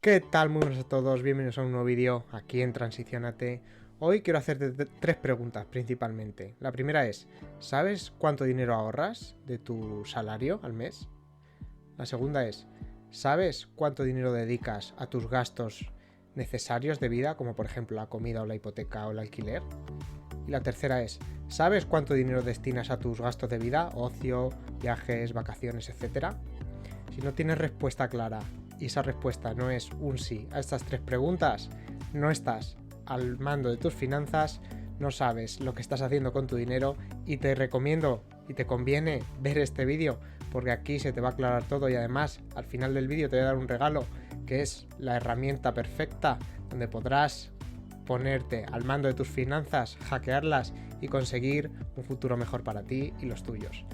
¿Qué tal? Muy buenas a todos, bienvenidos a un nuevo vídeo aquí en Transicionate. Hoy quiero hacerte tres preguntas principalmente. La primera es, ¿sabes cuánto dinero ahorras de tu salario al mes? La segunda es, ¿sabes cuánto dinero dedicas a tus gastos necesarios de vida, como por ejemplo la comida o la hipoteca o el alquiler? Y la tercera es, ¿sabes cuánto dinero destinas a tus gastos de vida, ocio, viajes, vacaciones, etcétera? Si no tienes respuesta clara y esa respuesta no es un sí a estas tres preguntas, no estás al mando de tus finanzas, no sabes lo que estás haciendo con tu dinero y te recomiendo y te conviene ver este vídeo porque aquí se te va a aclarar todo y además al final del vídeo te voy a dar un regalo que es la herramienta perfecta donde podrás ponerte al mando de tus finanzas, hackearlas y conseguir un futuro mejor para ti y los tuyos.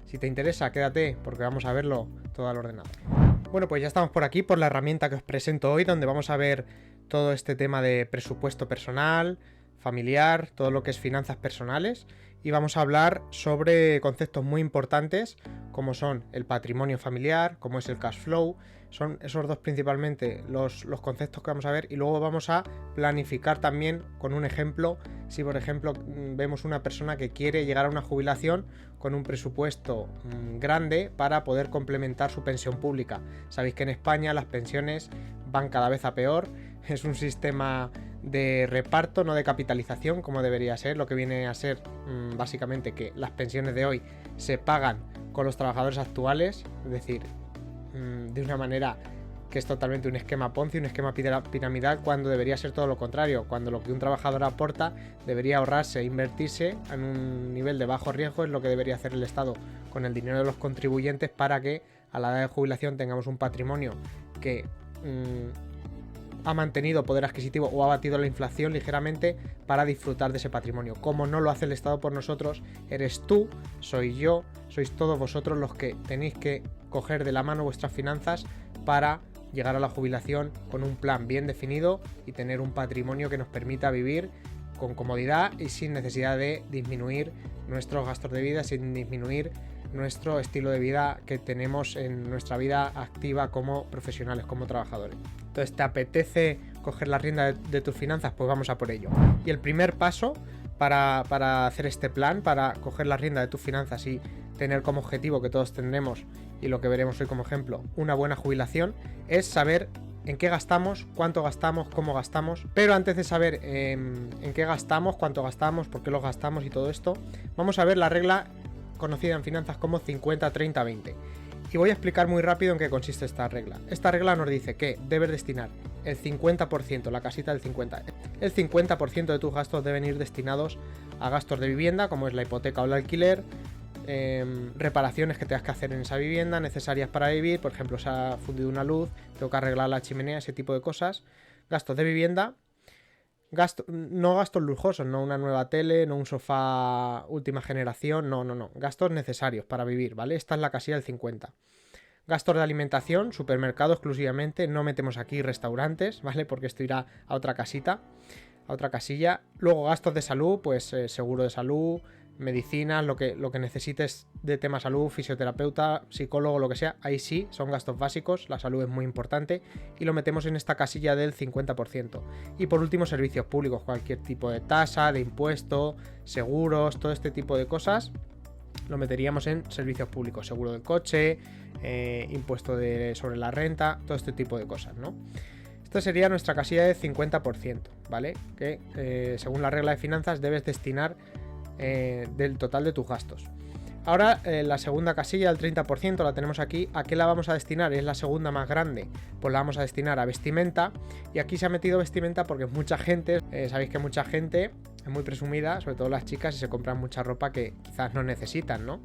Si te interesa, quédate porque vamos a verlo todo al ordenador. Bueno, pues ya estamos por aquí, por la herramienta que os presento hoy, donde vamos a ver todo este tema de presupuesto personal, familiar, todo lo que es finanzas personales, y vamos a hablar sobre conceptos muy importantes como son el patrimonio familiar, como es el cash flow. Son esos dos principalmente los conceptos que vamos a ver, y luego vamos a planificar también con un ejemplo. Si por ejemplo vemos una persona que quiere llegar a una jubilación con un presupuesto grande para poder complementar su pensión pública. Sabéis que en España las pensiones van cada vez a peor, es un sistema de reparto, no de capitalización como debería ser, lo que viene a ser básicamente que las pensiones de hoy se pagan con los trabajadores actuales, es decir, de una manera que es totalmente un esquema Ponzi, un esquema piramidal, cuando debería ser todo lo contrario, cuando lo que un trabajador aporta debería ahorrarse e invertirse en un nivel de bajo riesgo, es lo que debería hacer el Estado con el dinero de los contribuyentes para que a la edad de jubilación tengamos un patrimonio que ha mantenido poder adquisitivo o ha batido la inflación ligeramente para disfrutar de ese patrimonio. Como no lo hace el Estado por nosotros, eres tú, soy yo, sois todos vosotros los que tenéis que coger de la mano vuestras finanzas para llegar a la jubilación con un plan bien definido y tener un patrimonio que nos permita vivir con comodidad y sin necesidad de disminuir nuestros gastos de vida, sin disminuir nuestro estilo de vida que tenemos en nuestra vida activa como profesionales, como trabajadores. Entonces, ¿te apetece coger la rienda de tus finanzas? Pues vamos a por ello. Y el primer paso para hacer este plan, para coger la rienda de tus finanzas y tener como objetivo, que todos tendremos y lo que veremos hoy como ejemplo, una buena jubilación, es saber en qué gastamos, cuánto gastamos, cómo gastamos. Pero antes de saber en qué gastamos, cuánto gastamos, por qué lo gastamos y todo esto, vamos a ver la regla conocida en finanzas como 50-30-20. Y voy a explicar muy rápido en qué consiste esta regla. Esta regla nos dice que debes destinar el 50%, la casita del 50%, el 50% de tus gastos deben ir destinados a gastos de vivienda, como es la hipoteca o el alquiler, reparaciones que tengas que hacer en esa vivienda, necesarias para vivir, por ejemplo, se ha fundido una luz, tengo que arreglar la chimenea, ese tipo de cosas. Gastos de vivienda, no gastos lujosos, no una nueva tele, no un sofá última generación, no, gastos necesarios para vivir, ¿vale? Esta es la casilla del 50. Gastos de alimentación, supermercado exclusivamente, no metemos aquí restaurantes, ¿vale? Porque esto irá a otra casita, a otra casilla. Luego gastos de salud, pues seguro de salud, medicinas, lo que necesites de tema salud, fisioterapeuta, psicólogo, lo que sea, ahí sí, son gastos básicos, la salud es muy importante y lo metemos en esta casilla del 50%. Y por último, servicios públicos, cualquier tipo de tasa, de impuesto, seguros, todo este tipo de cosas, lo meteríamos en servicios públicos, seguro del coche, impuesto sobre la renta, todo este tipo de cosas, ¿no? Esta sería nuestra casilla del 50%, ¿vale? Que según la regla de finanzas debes destinar del total de tus gastos. Ahora la segunda casilla, el 30%, la tenemos aquí. ¿A qué la vamos a destinar? Es la segunda más grande. Pues la vamos a destinar a vestimenta. Y aquí se ha metido vestimenta porque mucha gente, sabéis que mucha gente es muy presumida, sobre todo las chicas, y se compran mucha ropa que quizás no necesitan, ¿no?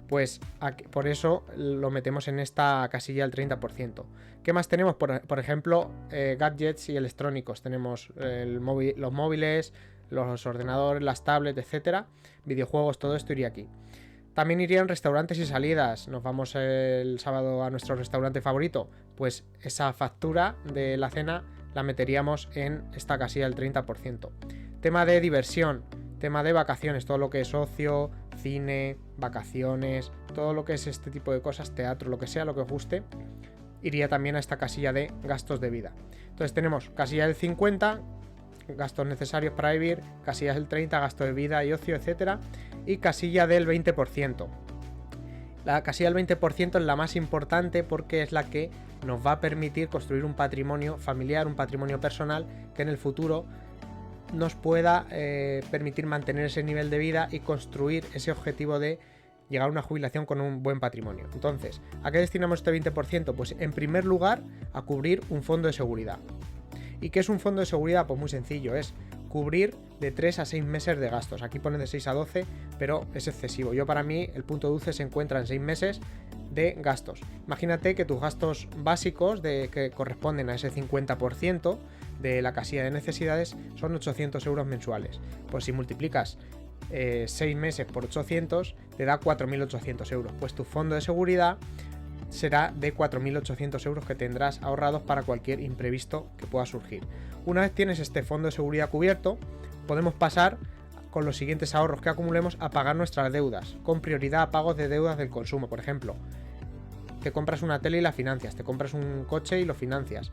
Pues aquí, por eso lo metemos en esta casilla del 30%. ¿Qué más tenemos? Por ejemplo, gadgets y electrónicos. Tenemos los móviles, los ordenadores, las tablets, etcétera, videojuegos, todo esto iría aquí. También irían restaurantes y salidas. Nos vamos el sábado a nuestro restaurante favorito, pues esa factura de la cena la meteríamos en esta casilla del 30%. Tema de diversión, tema de vacaciones, todo lo que es ocio, cine, vacaciones, todo lo que es este tipo de cosas, teatro, lo que sea, lo que os guste, iría también a esta casilla de gastos de vida. Entonces tenemos casilla del 50, gastos necesarios para vivir, casilla del 30, gastos de vida y ocio, etcétera, y casilla del 20%. La casilla del 20% es la más importante porque es la que nos va a permitir construir un patrimonio familiar, un patrimonio personal que en el futuro nos pueda permitir mantener ese nivel de vida y construir ese objetivo de llegar a una jubilación con un buen patrimonio. Entonces, ¿a qué destinamos este 20%? Pues en primer lugar a cubrir un fondo de seguridad. ¿Y qué es un fondo de seguridad? Pues muy sencillo, es cubrir de 3 a 6 meses de gastos. Aquí pone de 6 a 12, pero es excesivo. Para mí, el punto dulce se encuentra en 6 meses de gastos. Imagínate que tus gastos básicos que corresponden a ese 50% de la casilla de necesidades son 800 euros mensuales. Pues si multiplicas 6 meses por 800, te da 4.800 euros. Pues tu fondo de seguridad será de 4.800 euros que tendrás ahorrados para cualquier imprevisto que pueda surgir. Una vez tienes este fondo de seguridad cubierto, podemos pasar con los siguientes ahorros que acumulemos a pagar nuestras deudas, con prioridad a pagos de deudas del consumo. Por ejemplo, te compras una tele y la financias, te compras un coche y lo financias.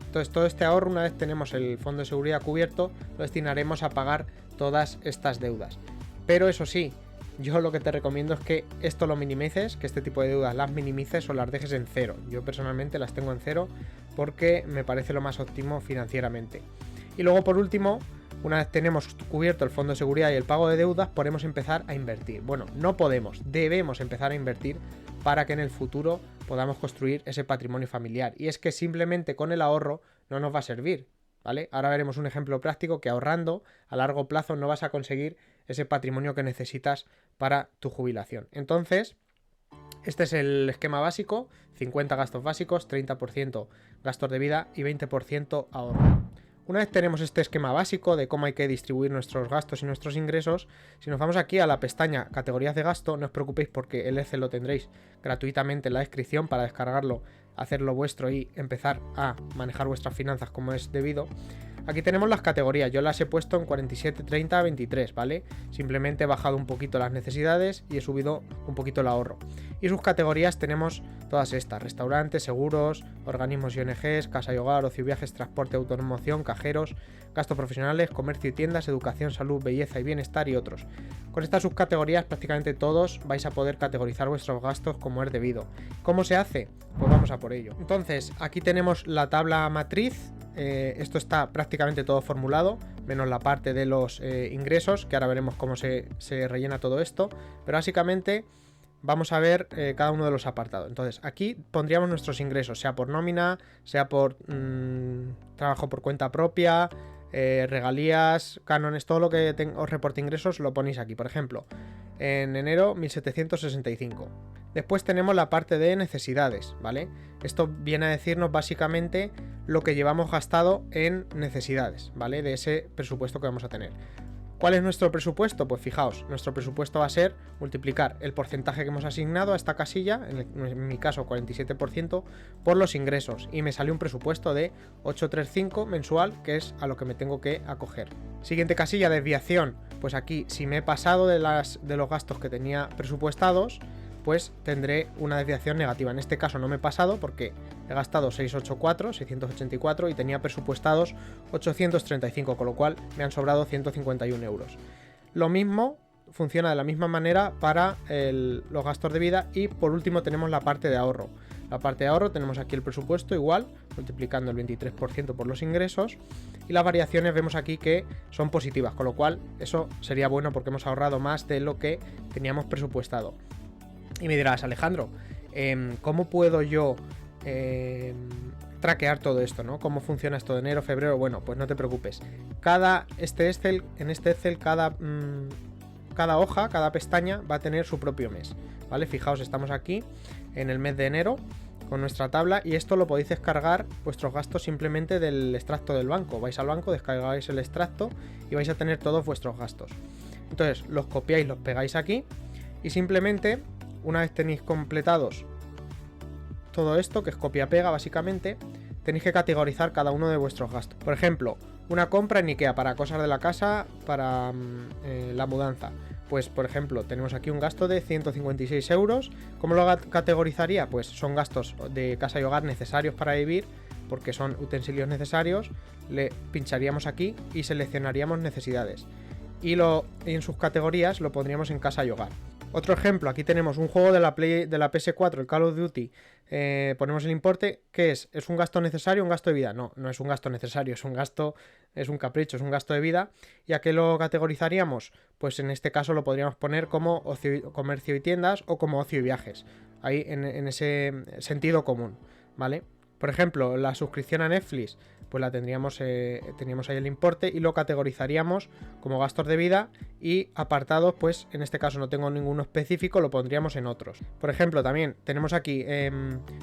Entonces todo este ahorro, una vez tenemos el fondo de seguridad cubierto, lo destinaremos a pagar todas estas deudas. Pero eso sí, yo lo que te recomiendo es que esto lo minimices, que este tipo de deudas las minimices o las dejes en cero. Yo personalmente las tengo en cero porque me parece lo más óptimo financieramente. Y luego por último, una vez tenemos cubierto el fondo de seguridad y el pago de deudas, podemos empezar a invertir. Bueno, no podemos, debemos empezar a invertir para que en el futuro podamos construir ese patrimonio familiar. Y es que simplemente con el ahorro no nos va a servir, ¿vale? Ahora veremos un ejemplo práctico que ahorrando a largo plazo no vas a conseguir ese patrimonio que necesitas para tu jubilación. Entonces, este es el esquema básico: 50 gastos básicos, 30% gastos de vida y 20% ahorro. Una vez tenemos este esquema básico de cómo hay que distribuir nuestros gastos y nuestros ingresos, si nos vamos aquí a la pestaña categorías de gasto, no os preocupéis porque el Excel lo tendréis gratuitamente en la descripción para descargarlo, hacerlo vuestro y empezar a manejar vuestras finanzas como es debido. Aquí tenemos las categorías, yo las he puesto en 47, 30, 23, ¿vale? Simplemente he bajado un poquito las necesidades y he subido un poquito el ahorro. Y sus categorías tenemos todas estas: restaurantes, seguros, organismos y ONGs, casa y hogar, ocio y viajes, transporte, automoción, cajeros, gastos profesionales, comercio y tiendas, educación, salud, belleza y bienestar y otros. Con estas subcategorías prácticamente todos vais a poder categorizar vuestros gastos como es debido. ¿Cómo se hace? Pues vamos a por ello. Entonces, aquí tenemos la tabla matriz. Esto está prácticamente todo formulado, menos la parte de los ingresos, que ahora veremos cómo se rellena todo esto, pero básicamente vamos a ver cada uno de los apartados. Entonces aquí pondríamos nuestros ingresos, sea por nómina, sea por trabajo por cuenta propia, regalías, cánones, todo lo que os reporte ingresos lo ponéis aquí. Por ejemplo, en enero 1765. Después tenemos la parte de necesidades, ¿vale? Esto viene a decirnos básicamente lo que llevamos gastado en necesidades, ¿vale? De ese presupuesto que vamos a tener. ¿Cuál es nuestro presupuesto? Pues fijaos, nuestro presupuesto va a ser multiplicar el porcentaje que hemos asignado a esta casilla, en mi caso 47%, por los ingresos, y me sale un presupuesto de 835 mensual, que es a lo que me tengo que acoger. Siguiente casilla, desviación. Pues aquí, si me he pasado de los gastos que tenía presupuestados, pues tendré una desviación negativa. En este caso no me he pasado porque he gastado 684 y tenía presupuestados 835, con lo cual me han sobrado 151 euros. Lo mismo funciona de la misma manera para los gastos de vida. Y por último tenemos la parte de ahorro. La parte de ahorro tenemos aquí el presupuesto igual, multiplicando el 23% por los ingresos, y las variaciones vemos aquí que son positivas, con lo cual eso sería bueno porque hemos ahorrado más de lo que teníamos presupuestado. Y me dirás, Alejandro, ¿cómo puedo yo traquear todo esto, ¿no? ¿Cómo funciona esto de enero, febrero? Bueno, pues no te preocupes. En este Excel, cada hoja, cada pestaña va a tener su propio mes, ¿vale? Fijaos, estamos aquí en el mes de enero con nuestra tabla, y esto lo podéis descargar vuestros gastos simplemente del extracto del banco. Vais al banco, descargáis el extracto y vais a tener todos vuestros gastos. Entonces los copiáis, los pegáis aquí y simplemente, una vez tenéis completados todo esto, que es copia-pega básicamente, tenéis que categorizar cada uno de vuestros gastos. Por ejemplo, una compra en IKEA para cosas de la casa, para la mudanza. Pues, por ejemplo, tenemos aquí un gasto de 156 euros. ¿Cómo lo categorizaría? Pues son gastos de casa y hogar necesarios para vivir, porque son utensilios necesarios. Le pincharíamos aquí y seleccionaríamos necesidades. Y en sus categorías lo pondríamos en casa y hogar. Otro ejemplo, aquí tenemos un juego de la PS4, el Call of Duty. Ponemos el importe. ¿Qué es? ¿Es un gasto necesario o un gasto de vida? No, no es un gasto necesario, es un capricho, es un gasto de vida. ¿Y a qué lo categorizaríamos? Pues en este caso lo podríamos poner como comercio y tiendas o como ocio y viajes. Ahí en ese sentido común, ¿vale? Por ejemplo, la suscripción a Netflix, pues la teníamos ahí el importe y lo categorizaríamos como gastos de vida, y apartados, pues en este caso no tengo ninguno específico, lo pondríamos en otros. Por ejemplo, también tenemos aquí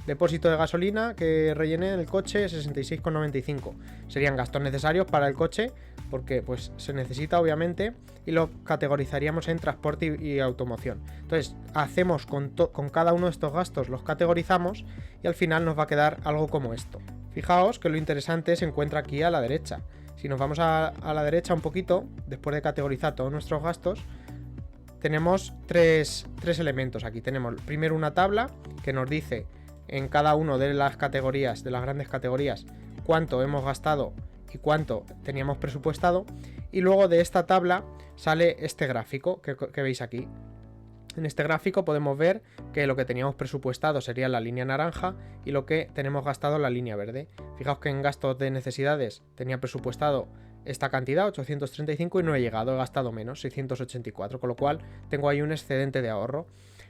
depósito de gasolina que rellené en el coche, 66,95. Serían gastos necesarios para el coche porque pues se necesita, obviamente, y lo categorizaríamos en transporte y automoción. Entonces hacemos con cada uno de estos gastos, los categorizamos y al final nos va a quedar algo como esto. Fijaos que lo interesante se encuentra aquí a la derecha. Si nos vamos a la derecha un poquito, después de categorizar todos nuestros gastos, tenemos tres elementos aquí. Tenemos primero una tabla que nos dice en cada una de las categorías, de las grandes categorías, cuánto hemos gastado y cuánto teníamos presupuestado. Y luego de esta tabla sale este gráfico que veis aquí. En este gráfico podemos ver que lo que teníamos presupuestado sería la línea naranja y lo que tenemos gastado la línea verde. Fijaos que en gastos de necesidades tenía presupuestado esta cantidad, 835, y no he llegado, he gastado menos, 684, con lo cual tengo ahí un excedente de ahorro.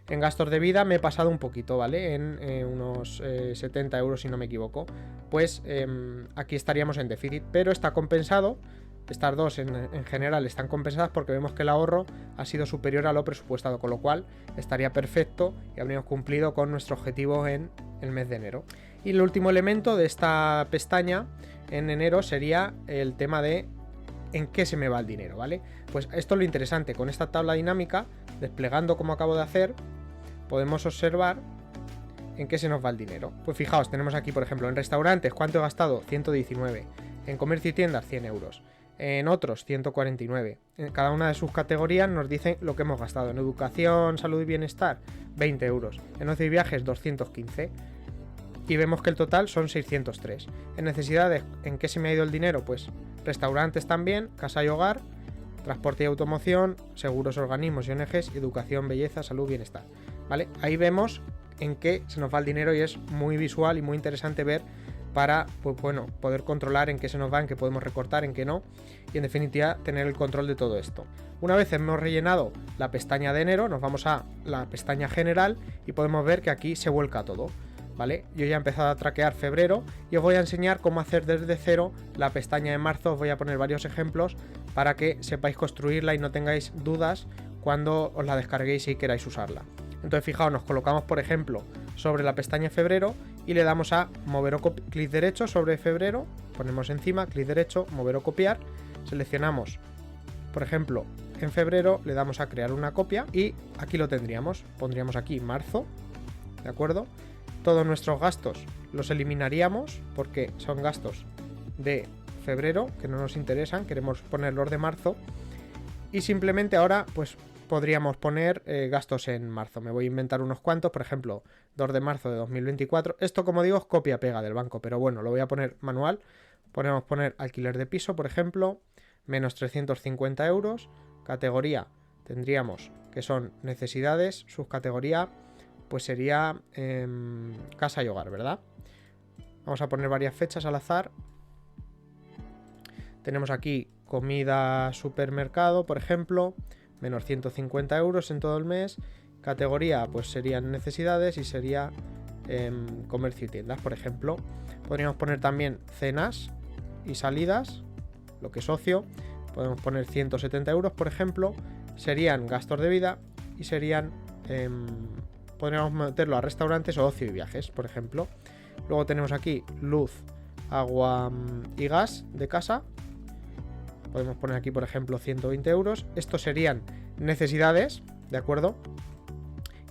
En gastos de vida me he pasado un poquito, ¿vale? En unos 70 euros, si no me equivoco. Pues aquí estaríamos en déficit, pero está compensado. Estas dos en general están compensadas porque vemos que el ahorro ha sido superior a lo presupuestado, con lo cual estaría perfecto y habríamos cumplido con nuestro objetivo en el mes de enero. Y el último elemento de esta pestaña en enero sería el tema de en qué se me va el dinero, ¿vale? Pues esto es lo interesante. Con esta tabla dinámica, desplegando como acabo de hacer, podemos observar en qué se nos va el dinero. Pues fijaos, tenemos aquí, por ejemplo, en restaurantes, ¿cuánto he gastado? 119. En comercio y tiendas, 100 euros. En otros, 149. En cada una de sus categorías nos dicen lo que hemos gastado. En educación, salud y bienestar, 20 euros. En ocio y viajes, 215. Y vemos que el total son 603. En necesidades, ¿en qué se me ha ido el dinero? Pues restaurantes también, casa y hogar, transporte y automoción, seguros, organismos y ONGs, educación, belleza, salud, bienestar. ¿Vale? Ahí vemos en qué se nos va el dinero y es muy visual y muy interesante ver para, pues bueno, poder controlar en qué se nos va, en qué podemos recortar, en qué no, y en definitiva tener el control de todo esto. Una vez hemos rellenado la pestaña de enero, nos vamos a la pestaña general y podemos ver que aquí se vuelca todo, ¿vale? Yo ya he empezado a traquear febrero y os voy a enseñar cómo hacer desde cero la pestaña de marzo. Os voy a poner varios ejemplos para que sepáis construirla y no tengáis dudas cuando os la descarguéis y queráis usarla. Entonces fijaos, nos colocamos por ejemplo sobre la pestaña febrero y le damos a mover o clic derecho sobre febrero, ponemos encima, clic derecho, mover o copiar, seleccionamos por ejemplo en febrero, le damos a crear una copia y aquí lo tendríamos, pondríamos aquí marzo, ¿de acuerdo? Todos nuestros gastos los eliminaríamos porque son gastos de febrero que no nos interesan, queremos ponerlos de marzo y simplemente ahora pues podríamos poner gastos en marzo. Me voy a inventar unos cuantos, por ejemplo 2 de marzo de 2024. Esto, como digo, es copia-pega del banco, pero bueno, lo voy a poner manual. Podemos poner alquiler de piso, por ejemplo, menos 350 euros. Categoría tendríamos que son necesidades, subcategoría pues sería casa y hogar, ¿verdad? Vamos a poner varias fechas al azar. Tenemos aquí comida, supermercado, por ejemplo, menos 150 euros en todo el mes. Categoría pues serían necesidades y sería comercio y tiendas, por ejemplo. Podríamos poner también cenas y salidas, lo que es ocio. Podemos poner 170 euros, por ejemplo. Serían gastos de vida y serían podríamos meterlo a restaurantes o ocio y viajes, por ejemplo. Luego tenemos aquí luz, agua y gas de casa. Podemos poner aquí, por ejemplo, 120 euros. Estos serían necesidades, ¿de acuerdo?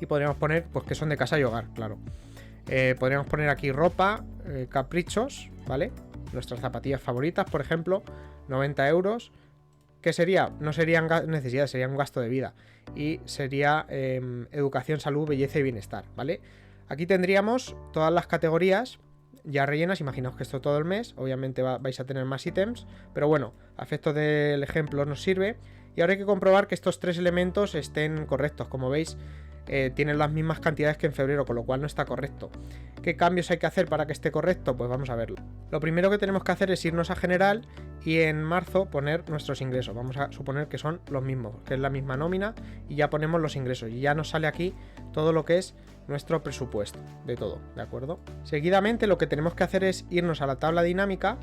Y podríamos poner, pues, que son de casa y hogar, claro. Podríamos poner aquí ropa, caprichos, ¿vale? Nuestras zapatillas favoritas, por ejemplo, 90 euros. ¿Qué sería? No serían necesidades, sería un gasto de vida. Y sería educación, salud, belleza y bienestar, ¿vale? Aquí tendríamos todas las categorías ya rellenas. Imaginaos que esto todo el mes. Obviamente vais a tener más ítems, pero bueno, a efectos del ejemplo nos sirve. Y ahora hay que comprobar que estos 3 elementos estén correctos. Como veis, tienen las mismas cantidades que en febrero, con lo cual no está correcto. ¿Qué cambios hay que hacer para que esté correcto? Pues vamos a verlo. Lo primero que tenemos que hacer es irnos a general y en marzo poner nuestros ingresos. Vamos a suponer que son los mismos, que es la misma nómina, y ya ponemos los ingresos y ya nos sale aquí todo lo que es nuestro presupuesto de todo, ¿de acuerdo? Seguidamente lo que tenemos que hacer es irnos a la tabla dinámica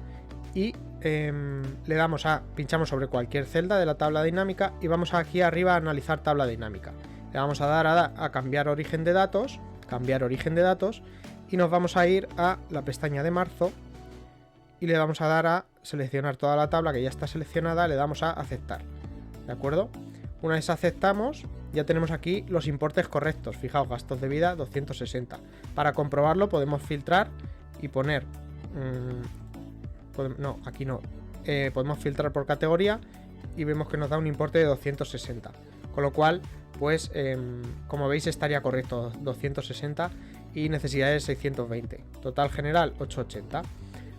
y le damos pinchamos sobre cualquier celda de la tabla dinámica y vamos aquí arriba a analizar tabla dinámica. Le vamos a dar a cambiar origen de datos, y nos vamos a ir a la pestaña de marzo y le vamos a dar a seleccionar toda la tabla que ya está seleccionada, le damos a aceptar, ¿de acuerdo? Una vez aceptamos, ya tenemos aquí los importes correctos. Fijaos, gastos de vida 260. Para comprobarlo podemos filtrar y poner... no, aquí no. Podemos filtrar por categoría y vemos que nos da un importe de 260. Con lo cual, pues, como veis, estaría correcto 260 y necesidades 620. Total general 880.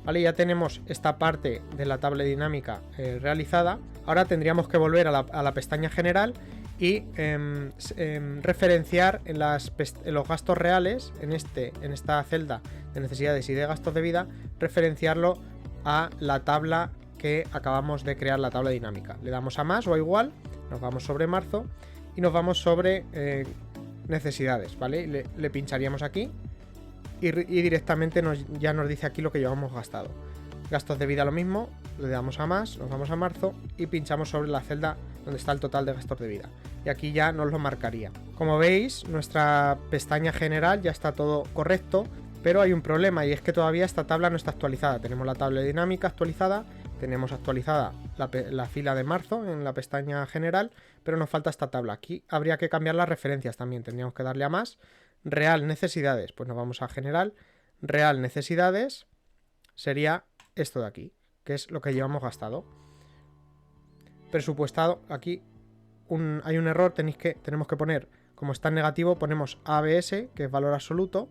Vale, ya tenemos esta parte de la tabla dinámica realizada. Ahora tendríamos que volver a la pestaña general y referenciar en los gastos reales, en esta celda de necesidades y de gastos de vida, referenciarlo a la tabla que acabamos de crear, la tabla dinámica. Le damos a más o a igual, nos vamos sobre marzo y nos vamos sobre necesidades, ¿vale? Le pincharíamos aquí y directamente ya nos dice aquí lo que llevamos gastado. Gastos de vida lo mismo, le damos a más, nos vamos a marzo y pinchamos sobre la celda donde está el total de gastos de vida. Y aquí ya nos lo marcaría. Como veis, nuestra pestaña general ya está todo correcto, pero hay un problema y es que todavía esta tabla no está actualizada. Tenemos la tabla dinámica actualizada, tenemos actualizada la fila de marzo en la pestaña general, pero nos falta esta tabla. Aquí habría que cambiar las referencias también, tendríamos que darle a más. Real necesidades, pues nos vamos a general. Real necesidades sería esto de aquí, que es lo que llevamos gastado. Presupuestado, aquí hay un error, tenemos que poner, como está en negativo, ponemos ABS, que es valor absoluto,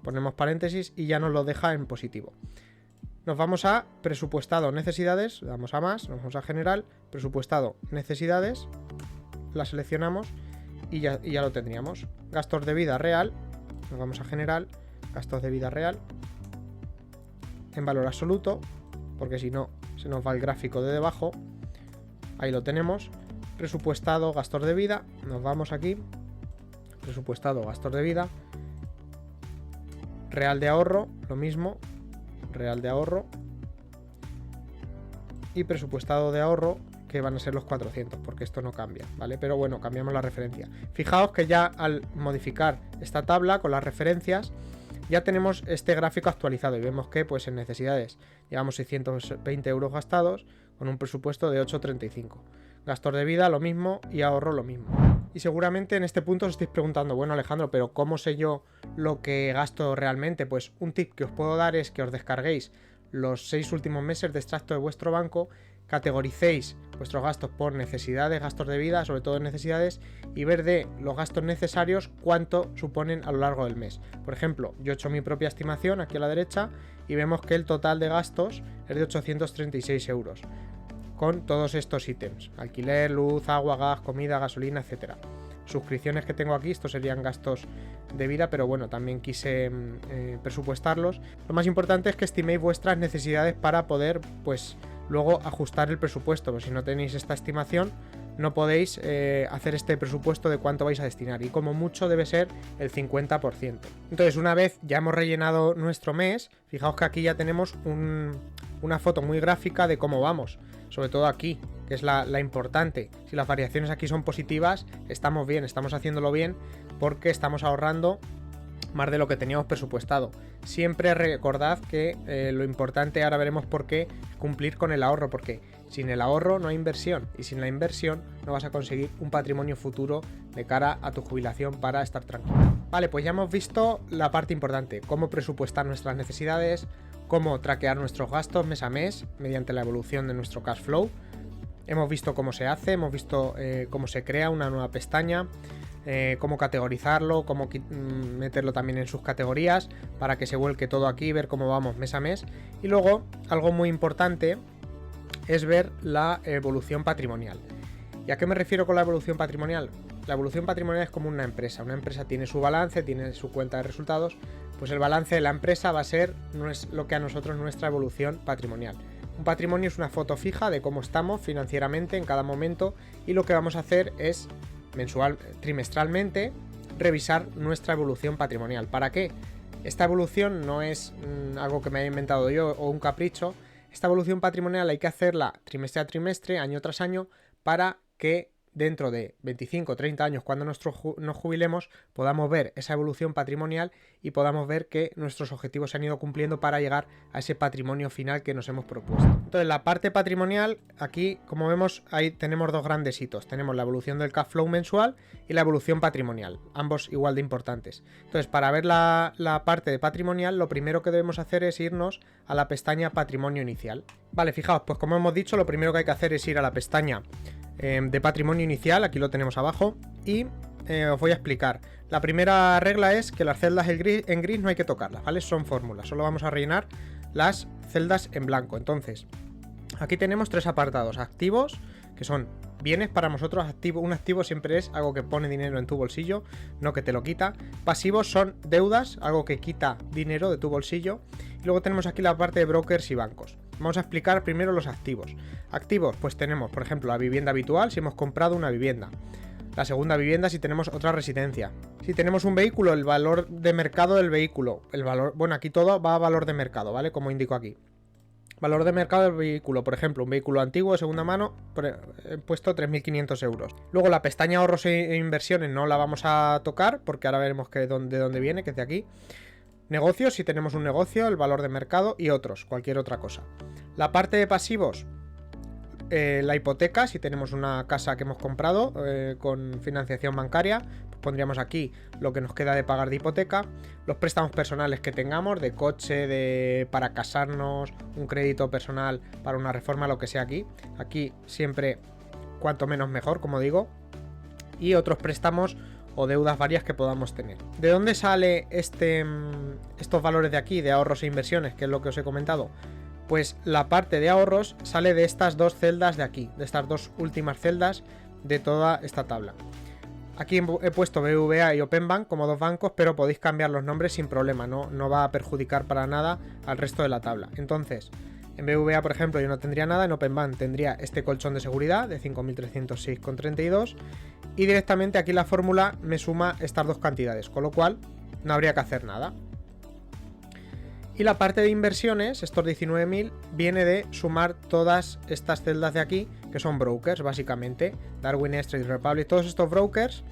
ponemos paréntesis y ya nos lo deja en positivo. Nos vamos a presupuestado necesidades, le damos a más, nos vamos a general, presupuestado necesidades, la seleccionamos y ya lo tendríamos. Gastos de vida real, nos vamos a general, gastos de vida real, en valor absoluto, porque si no se nos va el gráfico de debajo. Ahí lo tenemos. Presupuestado gastos de vida, nos vamos aquí, presupuestado gastos de vida, real de ahorro, lo mismo, real de ahorro y presupuestado de ahorro, que van a ser los 400, porque esto no cambia, ¿vale? Pero bueno, cambiamos la referencia. Fijaos que ya al modificar esta tabla con las referencias ya tenemos este gráfico actualizado y vemos que pues en necesidades llevamos 620 euros gastados con un presupuesto de 835. Gastos de vida lo mismo y ahorro lo mismo. Y seguramente en este punto os estáis preguntando, bueno Alejandro, pero ¿cómo sé yo lo que gasto realmente? Pues un tip que os puedo dar es que os descarguéis los 6 últimos meses de extracto de vuestro banco, categoricéis vuestros gastos por necesidades, gastos de vida, sobre todo en necesidades, y ver de los gastos necesarios cuánto suponen a lo largo del mes. Por ejemplo, yo he hecho mi propia estimación aquí a la derecha y vemos que el total de gastos es de 836 euros con todos estos ítems: alquiler, luz, agua, gas, comida, gasolina, etcétera. Suscripciones que tengo aquí, estos serían gastos de vida, pero bueno, también quise presupuestarlos. Lo más importante es que estiméis vuestras necesidades para poder, pues, luego ajustar el presupuesto, pues si no tenéis esta estimación no podéis hacer este presupuesto de cuánto vais a destinar, y como mucho debe ser el 50%. Entonces, una vez ya hemos rellenado nuestro mes, fijaos que aquí ya tenemos una foto muy gráfica de cómo vamos, sobre todo aquí, que es la importante. Si las variaciones aquí son positivas, estamos bien, estamos haciéndolo bien, porque estamos ahorrando más de lo que teníamos presupuestado. Siempre recordad que lo importante, ahora veremos por qué, es cumplir con el ahorro, porque sin el ahorro no hay inversión, y sin la inversión no vas a conseguir un patrimonio futuro de cara a tu jubilación para estar tranquilo. Vale, pues ya hemos visto la parte importante, cómo presupuestar nuestras necesidades, cómo traquear nuestros gastos mes a mes mediante la evolución de nuestro cash flow. Hemos visto cómo se hace, hemos visto cómo se crea una nueva pestaña, cómo categorizarlo, cómo meterlo también en sus categorías para que se vuelque todo aquí, ver cómo vamos mes a mes. Y luego, algo muy importante es ver la evolución patrimonial. ¿Y a qué me refiero con la evolución patrimonial? La evolución patrimonial es como una empresa. Una empresa tiene su balance, tiene su cuenta de resultados, pues el balance de la empresa va a ser lo que a nosotros nuestra evolución patrimonial. Un patrimonio es una foto fija de cómo estamos financieramente en cada momento, y lo que vamos a hacer es trimestralmente revisar nuestra evolución patrimonial. ¿Para qué? Esta evolución no es algo que me haya inventado yo o un capricho. Esta evolución patrimonial hay que hacerla trimestre a trimestre, año tras año, para que dentro de 25 o 30 años, cuando nos jubilemos, podamos ver esa evolución patrimonial y podamos ver que nuestros objetivos se han ido cumpliendo para llegar a ese patrimonio final que nos hemos propuesto. Entonces, la parte patrimonial, aquí, como vemos, ahí tenemos dos grandes hitos. Tenemos la evolución del cash flow mensual y la evolución patrimonial, ambos igual de importantes. Entonces, para ver la parte de patrimonial, lo primero que debemos hacer es irnos a la pestaña patrimonio inicial. Vale, fijaos, pues como hemos dicho, lo primero que hay que hacer es ir a la pestaña de patrimonio inicial, aquí lo tenemos abajo, y os voy a explicar. La primera regla es que las celdas en gris no hay que tocarlas, ¿vale? Son fórmulas, solo vamos a rellenar las celdas en blanco. Entonces, aquí tenemos tres apartados: activos, que son bienes para nosotros. Un activo siempre es algo que pone dinero en tu bolsillo, no que te lo quita. Pasivos son deudas, algo que quita dinero de tu bolsillo. Y luego tenemos aquí la parte de brokers y bancos. Vamos a explicar primero los activos. Activos, pues tenemos, por ejemplo, la vivienda habitual si hemos comprado una vivienda. La segunda vivienda si tenemos otra residencia. Si tenemos un vehículo, el valor de mercado del vehículo. Bueno, aquí todo va a valor de mercado, ¿vale? Como indico aquí. Valor de mercado del vehículo, por ejemplo, un vehículo antiguo de segunda mano, he puesto 3.500 euros. Luego la pestaña ahorros e inversiones no la vamos a tocar, porque ahora veremos de dónde viene, que es de aquí. Negocios, si tenemos un negocio, el valor de mercado, y otros, cualquier otra cosa. La parte de pasivos, la hipoteca, si tenemos una casa que hemos comprado con financiación bancaria, pues pondríamos aquí lo que nos queda de pagar de hipoteca. Los préstamos personales que tengamos, de coche, para casarnos, un crédito personal para una reforma, lo que sea aquí. Aquí siempre cuanto menos mejor, como digo. Y otros préstamos o deudas varias que podamos tener. ¿De dónde sale estos valores de aquí, de ahorros e inversiones, que es lo que os he comentado? Pues la parte de ahorros sale de estas dos celdas de aquí, de estas dos últimas celdas de toda esta tabla. Aquí he puesto BBVA y Openbank como dos bancos, pero podéis cambiar los nombres sin problema, no va a perjudicar para nada al resto de la tabla. Entonces, en BBVA, por ejemplo, yo no tendría nada, en Openbank tendría este colchón de seguridad de 5.306,32 y directamente aquí la fórmula me suma estas dos cantidades, con lo cual no habría que hacer nada. Y la parte de inversiones, estos 19.000, viene de sumar todas estas celdas de aquí, que son brokers, básicamente. Darwin, Trade Republic, todos estos brokers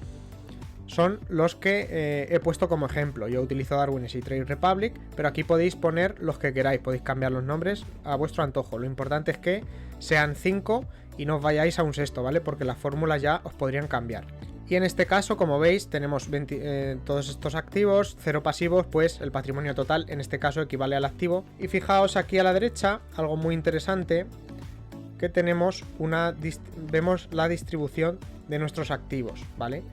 son los que he puesto como ejemplo. Yo utilizo Darwin y Trade Republic, pero aquí podéis poner los que queráis, podéis cambiar los nombres a vuestro antojo. Lo importante es que sean 5 y no os vayáis a un sexto, ¿vale? Porque las fórmulas ya os podrían cambiar. Y en este caso, como veis, tenemos todos estos activos, 0 pasivos, pues el patrimonio total en este caso equivale al activo. Y fijaos aquí a la derecha, algo muy interesante, que tenemos vemos la distribución de nuestros activos, ¿vale?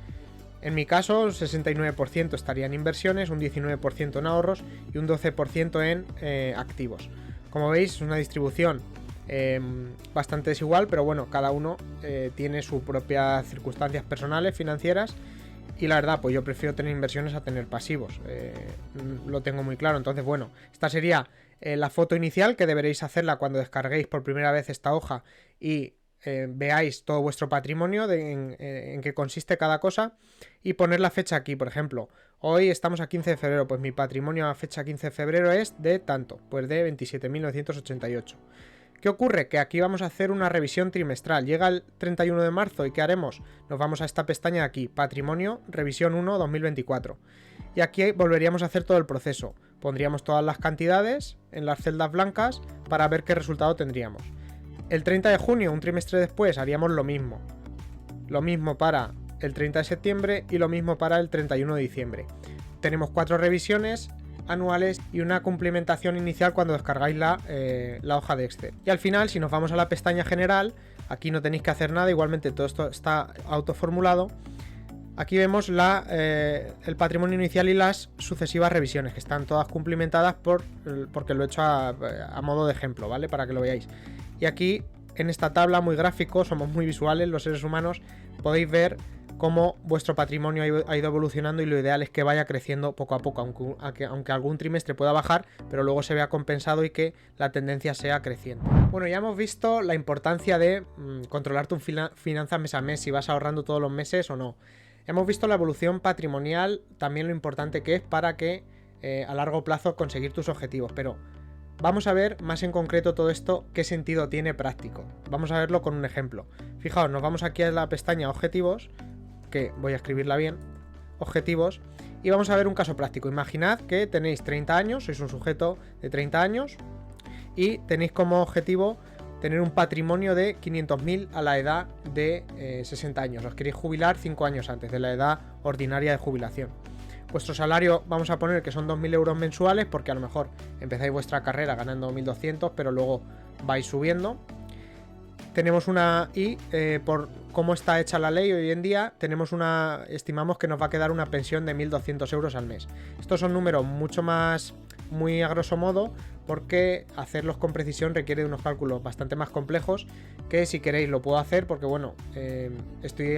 En mi caso, 69% estaría en inversiones, un 19% en ahorros y un 12% en activos. Como veis, es una distribución bastante desigual, pero bueno, cada uno tiene sus propias circunstancias personales, financieras, y la verdad, pues yo prefiero tener inversiones a tener pasivos, lo tengo muy claro. Entonces, bueno, esta sería la foto inicial, que deberéis hacerla cuando descarguéis por primera vez esta hoja y veáis todo vuestro patrimonio, en qué consiste cada cosa, y poner la fecha aquí. Por ejemplo, hoy estamos a 15 de febrero, pues mi patrimonio a fecha 15 de febrero es de tanto, pues de 27.988. ¿Qué ocurre? Que aquí vamos a hacer una revisión trimestral. Llega el 31 de marzo y ¿qué haremos? Nos vamos a esta pestaña de aquí, Patrimonio, Revisión 1 2024. y aquí volveríamos a hacer todo el proceso. Pondríamos todas las cantidades en las celdas blancas para ver qué resultado tendríamos. El 30 de junio, un trimestre después, haríamos lo mismo. Lo mismo para el 30 de septiembre y lo mismo para el 31 de diciembre. Tenemos 4 revisiones anuales y una cumplimentación inicial cuando descargáis la hoja de Excel. Y al final, si nos vamos a la pestaña general, aquí no tenéis que hacer nada, igualmente todo esto está autoformulado. Aquí vemos el patrimonio inicial y las sucesivas revisiones, que están todas cumplimentadas porque lo he hecho a modo de ejemplo, ¿vale? Para que lo veáis. Y aquí, en esta tabla, muy gráfico, somos muy visuales los seres humanos, podéis ver cómo vuestro patrimonio ha ido evolucionando y lo ideal es que vaya creciendo poco a poco, aunque algún trimestre pueda bajar, pero luego se vea compensado y que la tendencia sea creciente. Bueno, ya hemos visto la importancia de controlar tus finanzas mes a mes, si vas ahorrando todos los meses o no. Hemos visto la evolución patrimonial, también lo importante que es para que a largo plazo conseguir tus objetivos, pero vamos a ver más en concreto todo esto, qué sentido tiene práctico. Vamos a verlo con un ejemplo. Fijaos, nos vamos aquí a la pestaña Objetivos, que voy a escribirla bien, Objetivos, y vamos a ver un caso práctico. Imaginad que tenéis 30 años, sois un sujeto de 30 años y tenéis como objetivo tener un patrimonio de 500.000 a la edad de 60 años. Os queréis jubilar 5 años antes de la edad ordinaria de jubilación. Vuestro salario, vamos a poner que son 2.000 euros mensuales, porque a lo mejor empezáis vuestra carrera ganando 1.200, pero luego vais subiendo. Tenemos por cómo está hecha la ley hoy en día, estimamos que nos va a quedar una pensión de 1.200 euros al mes. Estos son números muy a grosso modo, porque hacerlos con precisión requiere de unos cálculos bastante más complejos, que si queréis lo puedo hacer, porque bueno, estoy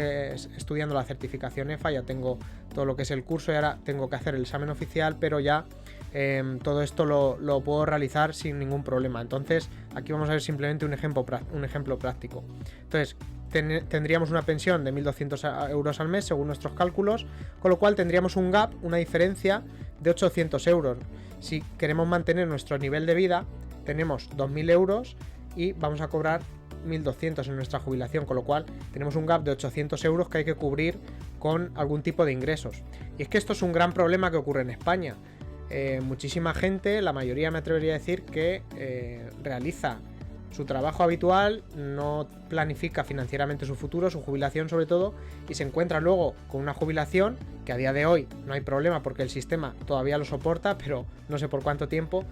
estudiando la certificación EFA, ya tengo todo lo que es el curso y ahora tengo que hacer el examen oficial, pero ya todo esto lo puedo realizar sin ningún problema. Entonces aquí vamos a ver simplemente un ejemplo práctico. Entonces tendríamos una pensión de 1.200 euros al mes según nuestros cálculos, con lo cual tendríamos un gap, una diferencia de 800 euros. Si queremos mantener nuestro nivel de vida, tenemos 2.000 euros y vamos a cobrar 1.200 en nuestra jubilación, con lo cual tenemos un gap de 800 euros que hay que cubrir con algún tipo de ingresos. Y es que esto es un gran problema que ocurre en España. Muchísima gente, la mayoría me atrevería a decir que realiza su trabajo habitual, no planifica financieramente su futuro, su jubilación sobre todo, y se encuentra luego con una jubilación que a día de hoy no hay problema porque el sistema todavía lo soporta, pero no sé por cuánto tiempo.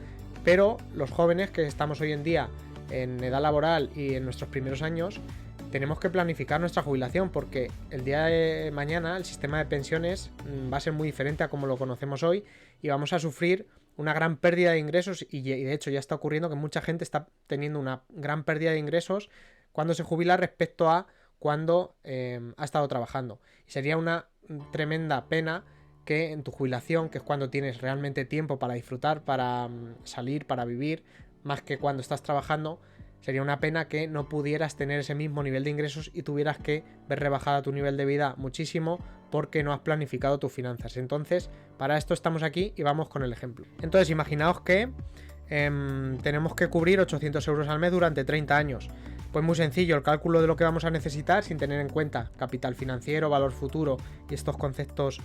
Pero los jóvenes que estamos hoy en día en edad laboral y en nuestros primeros años, tenemos que planificar nuestra jubilación, porque el día de mañana el sistema de pensiones va a ser muy diferente a como lo conocemos hoy y vamos a sufrir una gran pérdida de ingresos, y de hecho ya está ocurriendo que mucha gente está teniendo una gran pérdida de ingresos cuando se jubila respecto a cuando ha estado trabajando. Y sería una tremenda pena que en tu jubilación, que es cuando tienes realmente tiempo para disfrutar, para salir, para vivir, más que cuando estás trabajando, sería una pena que no pudieras tener ese mismo nivel de ingresos y tuvieras que ver rebajada tu nivel de vida muchísimo porque no has planificado tus finanzas. Entonces, para esto estamos aquí y vamos con el ejemplo. Entonces, imaginaos que tenemos que cubrir 800 euros al mes durante 30 años. Pues muy sencillo, el cálculo de lo que vamos a necesitar, sin tener en cuenta capital financiero, valor futuro y estos conceptos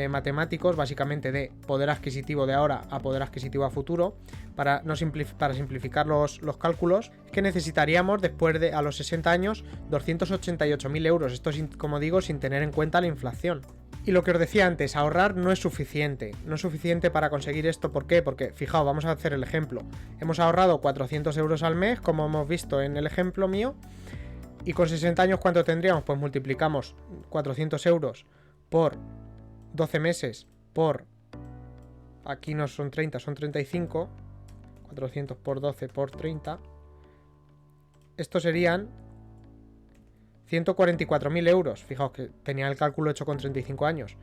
matemáticos, básicamente de poder adquisitivo de ahora a poder adquisitivo a futuro, para simplificar los cálculos, que necesitaríamos después de a los 60 años 288.000 euros. Esto es, como digo, sin tener en cuenta la inflación. Y lo que os decía antes, ahorrar no es suficiente. No es suficiente para conseguir esto. ¿Por qué? Porque, fijaos, vamos a hacer el ejemplo. Hemos ahorrado 400 euros al mes, como hemos visto en el ejemplo mío. Y con 60 años, ¿cuánto tendríamos? Pues multiplicamos 400 euros por 12 meses por... Aquí no son 30, son 35. 400 por 12 por 30. Estos serían 144.000 euros. Fijaos que tenía el cálculo hecho con 35 años.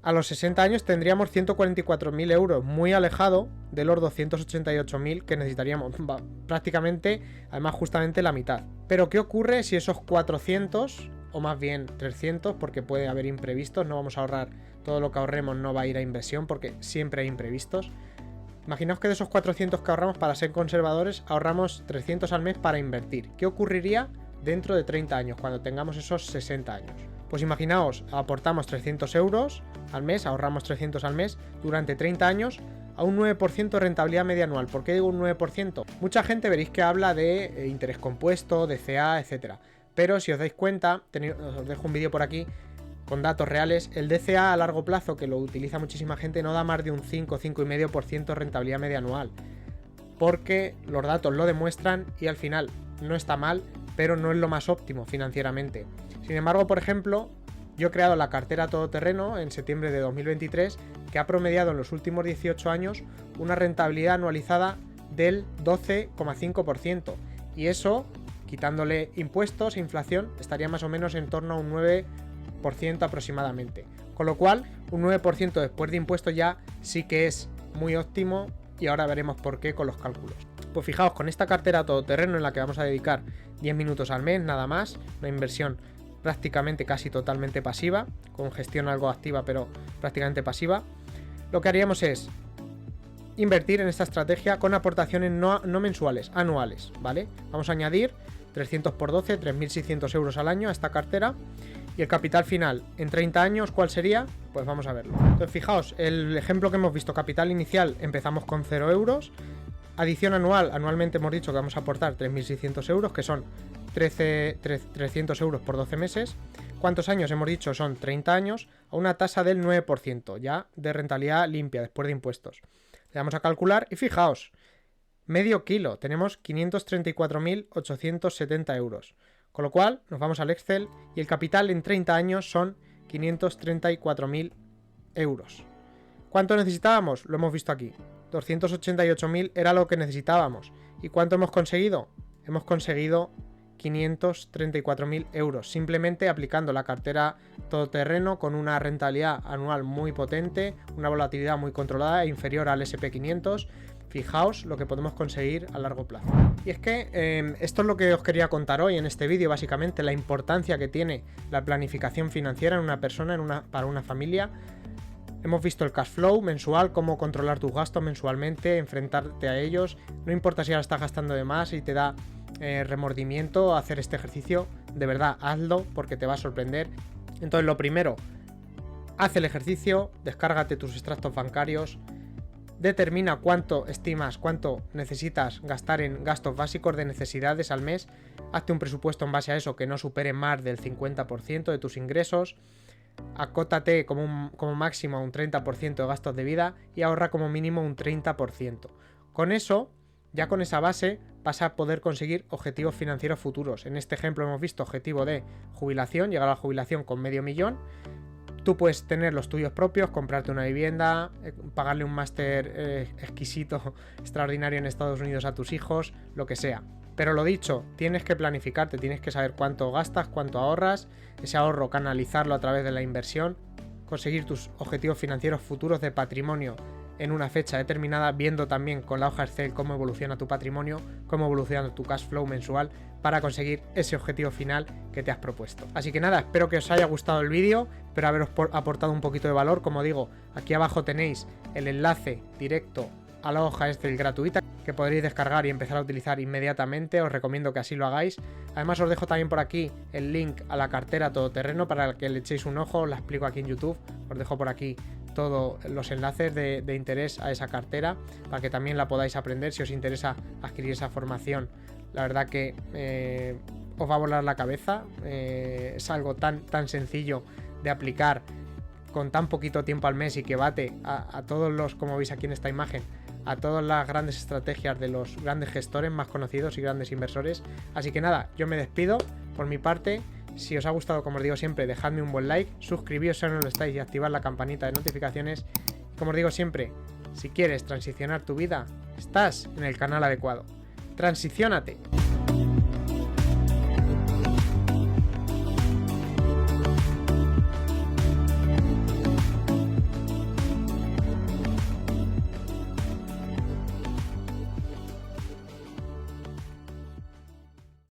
A los 60 años tendríamos 144.000 euros, muy alejado de los 288.000 que necesitaríamos. Prácticamente, además, justamente la mitad. Pero ¿qué ocurre si esos 400, o más bien 300, porque puede haber imprevistos? No vamos a ahorrar todo lo que ahorremos, no va a ir a inversión porque siempre hay imprevistos. Imaginaos que de esos 400 que ahorramos, para ser conservadores, ahorramos 300 al mes para invertir. ¿Qué ocurriría dentro de 30 años, cuando tengamos esos 60 años? Pues imaginaos, aportamos 300 euros al mes, ahorramos 300 al mes durante 30 años a un 9% de rentabilidad media anual. ¿Por qué digo un 9%? Mucha gente veréis que habla de interés compuesto, DCA, etcétera. Pero si os dais cuenta, os dejo un vídeo por aquí con datos reales, el DCA a largo plazo, que lo utiliza muchísima gente, no da más de un 5-5,5% de rentabilidad media anual. Porque los datos lo demuestran y al final no está mal, pero no es lo más óptimo financieramente. Sin embargo, por ejemplo, yo he creado la cartera todoterreno en septiembre de 2023, que ha promediado en los últimos 18 años una rentabilidad anualizada del 12,5%. Y eso, quitándole impuestos e inflación, estaría más o menos en torno a un 9% aproximadamente. Con lo cual, un 9% después de impuestos ya sí que es muy óptimo y ahora veremos por qué con los cálculos. Pues fijaos, con esta cartera todoterreno en la que vamos a dedicar 10 minutos al mes, nada más, una inversión prácticamente casi totalmente pasiva, con gestión algo activa pero prácticamente pasiva, lo que haríamos es invertir en esta estrategia con aportaciones no mensuales, anuales, ¿vale? Vamos a añadir 300 por 12, 3.600 euros al año a esta cartera. Y el capital final en 30 años, ¿cuál sería? Pues vamos a verlo. Entonces fijaos, el ejemplo que hemos visto, capital inicial, empezamos con 0 euros. Adición anual, anualmente hemos dicho que vamos a aportar 3.600 euros, que son 300 euros por 12 meses. ¿Cuántos años hemos dicho? Son 30 años, a una tasa del 9%, ya de rentabilidad limpia, después de impuestos. Le damos a calcular y fijaos, medio kilo, tenemos 534.870 euros. Con lo cual, nos vamos al Excel y el capital en 30 años son 534.000 euros. ¿Cuánto necesitábamos? Lo hemos visto aquí. 288.000 era lo que necesitábamos. ¿Y cuánto hemos conseguido? Hemos conseguido 534.000 euros, simplemente aplicando la cartera todoterreno con una rentabilidad anual muy potente, una volatilidad muy controlada e inferior al SP500. Fijaos lo que podemos conseguir a largo plazo. Y es que esto es lo que os quería contar hoy en este vídeo, básicamente la importancia que tiene la planificación financiera en una persona, para una familia. Hemos visto el cash flow mensual, cómo controlar tus gastos mensualmente, enfrentarte a ellos. No importa si ahora estás gastando de más y te da remordimiento hacer este ejercicio, de verdad hazlo porque te va a sorprender. Entonces lo primero, haz el ejercicio, descárgate tus extractos bancarios, determina cuánto estimas, cuánto necesitas gastar en gastos básicos de necesidades al mes, hazte un presupuesto en base a eso que no supere más del 50% de tus ingresos, acótate como máximo un 30% de gastos de vida y ahorra como mínimo un 30%. Con eso, ya con esa base, vas a poder conseguir objetivos financieros futuros. En este ejemplo hemos visto objetivo de jubilación, llegar a la jubilación con 500.000. Tú puedes tener los tuyos propios, comprarte una vivienda, pagarle un máster exquisito, extraordinario en Estados Unidos a tus hijos, lo que sea. Pero lo dicho, tienes que planificarte, tienes que saber cuánto gastas, cuánto ahorras, ese ahorro canalizarlo a través de la inversión, conseguir tus objetivos financieros futuros de patrimonio en una fecha determinada, viendo también con la hoja Excel cómo evoluciona tu patrimonio, cómo evoluciona tu cash flow mensual para conseguir ese objetivo final que te has propuesto. Así que nada, espero que os haya gustado el vídeo, espero haberos aportado un poquito de valor. Como digo, aquí abajo tenéis el enlace directo a la hoja Excel gratuita que podréis descargar y empezar a utilizar inmediatamente. Os recomiendo que así lo hagáis. Además os dejo también por aquí el link a la cartera todoterreno para que le echéis un ojo, la explico aquí en YouTube. Os dejo por aquí todos los enlaces de interés a esa cartera para que también la podáis aprender si os interesa adquirir esa formación. La verdad que os va a volar la cabeza, es algo tan sencillo de aplicar con tan poquito tiempo al mes y que bate a todos los, como veis aquí en esta imagen, a todas las grandes estrategias de los grandes gestores más conocidos y grandes inversores. Así que nada, yo me despido por mi parte. Si os ha gustado, como os digo siempre, dejadme un buen like, suscribíos si aún no lo estáis y activad la campanita de notificaciones. Y como os digo siempre, si quieres transicionar tu vida, estás en el canal adecuado. ¡Transiciónate!